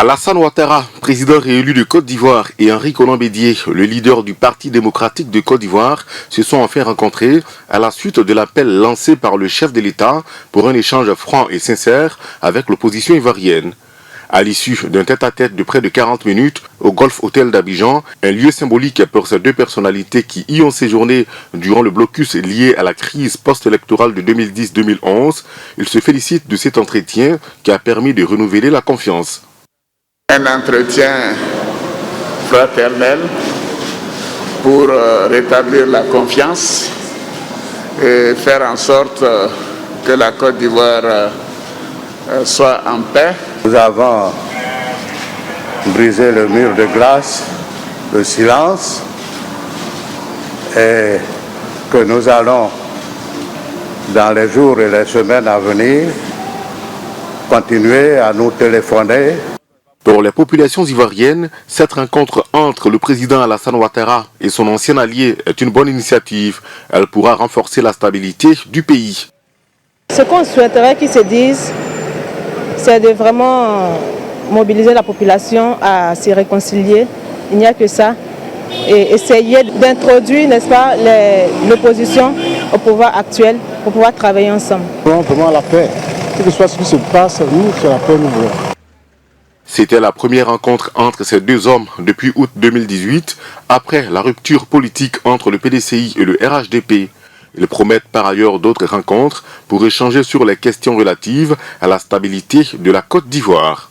Alassane Ouattara, président réélu de Côte d'Ivoire, et Henri Konan Bédié, le leader du Parti démocratique de Côte d'Ivoire, se sont enfin rencontrés à la suite de l'appel lancé par le chef de l'État pour un échange franc et sincère avec l'opposition ivoirienne. À l'issue d'un tête-à-tête de près de 40 minutes au Golf Hotel d'Abidjan, un lieu symbolique pour ces deux personnalités qui y ont séjourné durant le blocus lié à la crise post-électorale de 2010-2011, ils se félicitent de cet entretien qui a permis de renouveler la confiance. Un entretien fraternel pour rétablir la confiance et faire en sorte que la Côte d'Ivoire soit en paix. Nous avons brisé le mur de glace, le silence, et que nous allons, dans les jours et les semaines à venir, continuer à nous téléphoner. Pour les populations ivoiriennes, cette rencontre entre le président Alassane Ouattara et son ancien allié est une bonne initiative. Elle pourra renforcer la stabilité du pays. Ce qu'on souhaiterait qu'ils se disent, c'est de vraiment mobiliser la population à se réconcilier. Il n'y a que ça. Et essayer d'introduire, n'est-ce pas, l'opposition au pouvoir actuel pour pouvoir travailler ensemble. Vraiment la paix. Quel que soit ce qui se passe, nous, c'est la paix nous voulons. C'était la première rencontre entre ces deux hommes depuis août 2018, après la rupture politique entre le PDCI et le RHDP. Ils promettent par ailleurs d'autres rencontres pour échanger sur les questions relatives à la stabilité de la Côte d'Ivoire.